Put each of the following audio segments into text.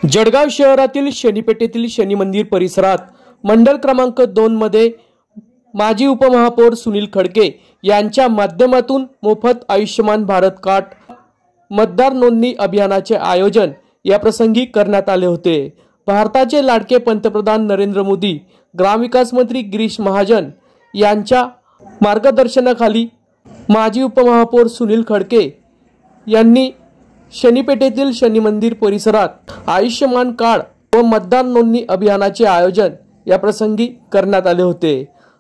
जळगाव शहरातील शनीपेठेतील शनी मंदिर परिसरात मंडल क्रमांक 2 मध्ये माजी उपमहापौर सुनील खडके यांच्या माध्यमातून मोफत आयुष्यमान भारत कार्ड मतदार नोंदणी अभियानाचे आयोजन या प्रसंगी करण्यात आले होते। भारताचे लाडके पंतप्रधान नरेंद्र मोदी, ग्रामविकास मंत्री गिरीश महाजन यांच्या मार्गदर्शनाखाली माजी उपमहापौर सुनील खडके यांनी शनीपेठेतील शनी मंदिर परिसरात आयुष्यमान कार्ड व मतदार नोंदणी अभियानाचे आयोजन या प्रसंगी करण्यात आले होते।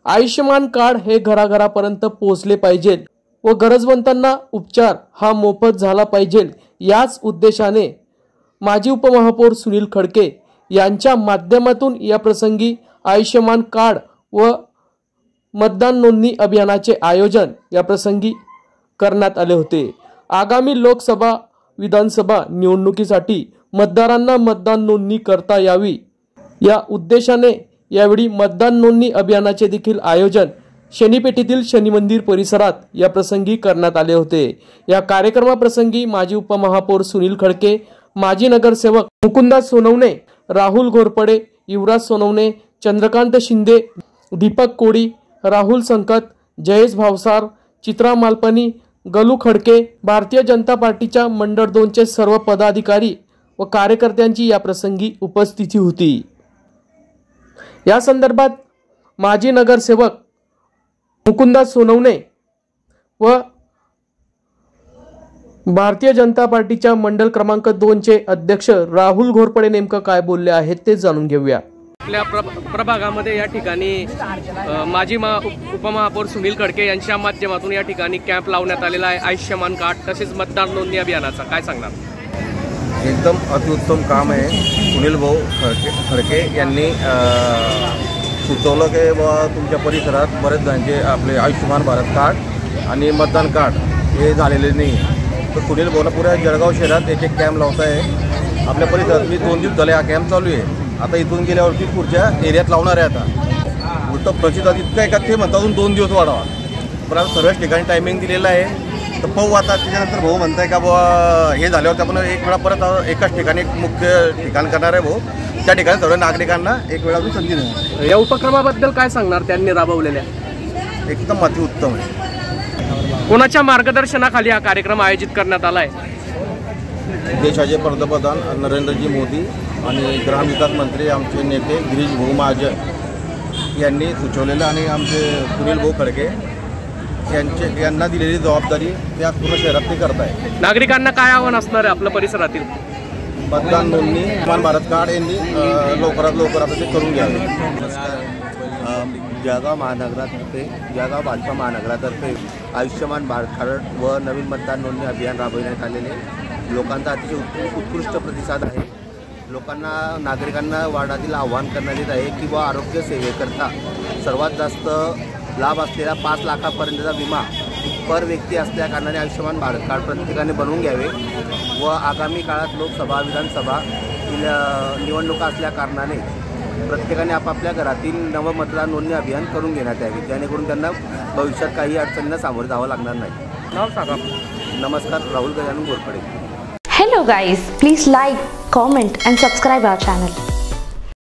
आयुष्यमान कार्ड हे घराघरापर्यंत पोहोचले पाहिजे व गरजवंतांना उपचार हा मोफत झाला पाहिजे, याच उद्देशाने माजी उपमहापौर सुनील खडके यांच्या माध्यमातून या प्रसंगी आयुष्यमान कार्ड व मतदार नोंदणी अभियानाचे आयोजन या प्रसंगी करण्यात आले होते। आगामी लोकसभा विधानसभा निवडणुकीसाठी मतदारांना मतदान नोंदणी करता यावी या उद्देशाने यावेळी मतदान नोंदणी अभियानाचे देखील आयोजन शनीपेठेतील शनी मंदिर परिसरात या प्रसंगी करण्यात आले होते। या कार्यक्रमाप्रसंगी माजी उपमहापौर सुनील खडके, माजी नगरसेवक मुकुंदास सोनवणे, राहुल घोरपडे, युवराज सोनवणे, चंद्रकांत शिंदे, दीपक कोडी, राहुल संकत, जयेश भावसार, चित्रा मालपानी, गलू खडके, भारतीय जनता पार्टीच्या मंडळ 2 चे सर्व पदाधिकारी व कार्यकर्त्यांची या प्रसंगी उपस्थिती होती। या संदर्भात माजी नगरसेवक मुकुंदास सोनवणे व भारतीय जनता पार्टीच्या मंडळ क्रमांक 2 चे अध्यक्ष राहुल घोरपडे नेमकं काय बोलले आहेत ते जाणून घेऊया। आपल्या प्रभागामध्ये या ठिकाणी माजी उपमहापौर सुनील खडके यांच्या माध्यमातून या ठिकाणी कॅम्प लावण्यात आलेला आहे आयुष्यमान कार्ड तसेच मतदार नोंदणी अभियानाचा काय सांगणार? एकदम अतिउत्तम काम आहे। सुनील भाऊ खडके यांनी सुचवलं की तुमच्या परिसरात बरेच जणांचे आपले आयुष्यमान भारत कार्ड आणि मतदान कार्ड हे झालेले नाही, तर सुनील भाऊला पुऱ्या जळगाव शहरात एक कॅम्प लावत आहे। आपल्या परिसरात मी 2 दिवस झाले हा कॅम्प चालू आहे। आता इथून गेल्यावरती पुढच्या एरियात लावणार आहे। आता उलट प्रतिसाद इतका आहे का ते म्हणतात 2 दिवस वाढवा, पण आता सर्वच ठिकाणी टायमिंग दिलेलं आहे। तर पाहू आता त्याच्यानंतर भाऊ म्हणताय का बाबा हे झाल्यावर आपण एक वेळा परत एकाच ठिकाणी एक मुख्य ठिकाण करणार आहे भाऊ, त्या ठिकाणी सर्व नागरिकांना एक वेळा अजून संधी देणार। या उपक्रमाबद्दल काय सांगणार त्यांनी राबवलेल्या? एकदम अतिउत्तम आहे। कोणाच्या मार्गदर्शनाखाली हा कार्यक्रम आयोजित करण्यात आला आहे? देशाचे पंतप्रधान नरेंद्रजी मोदी आणि ग्रामविकास मंत्री आमचे नेते गिरीश भाऊ महाजन यांनी सुचवलेलं आणि आमचे सुनील भाऊ खडके यांना दिलेली जबाबदारी त्या पूर्ण शहरात ते करत आहे। नागरिकांना काय आव्हान असणार आहे आपल्या परिसरातील? मतदान नोंदणी आयुष्यमान भारत कार्ड यांनी लवकरात लवकर आता ते करून घ्यावे। जळगाव भाजपा महानगरातर्फे आयुष्यमान भारत कार्ड व नवीन मतदार नोंदणी अभियान राबविण्यात आलेले लोकांचा अतिशय उत्कृष्ट प्रतिसाद आहे। नागरिकांना वार्डातील आव्हान करण्यात येत आहे की आरोग्य सेवेकरता सर्वात जास्त लाभ असलेला 5 लाखापर्यंतचा विमा पर व्यक्ती असल्या कारणाने आयुष्यमान भारत कार्ड प्रत्येकाने बनवून घ्यावे व आगामी काळात लोकसभा विधानसभा निवडणुका असल्या कारणाने प्रत्येकाने आपापल्या घरातील नवमतदार नोंदणी अभियान करून घेण्यात यावे, जेणेकरून त्यांना भविष्यात काही अडचणींना सामोरे जावं लागणार नाही। नाव सांगा। नमस्कार, Rahul Gajanan Ghorpade. Hello guys, please like, comment and subscribe our channel.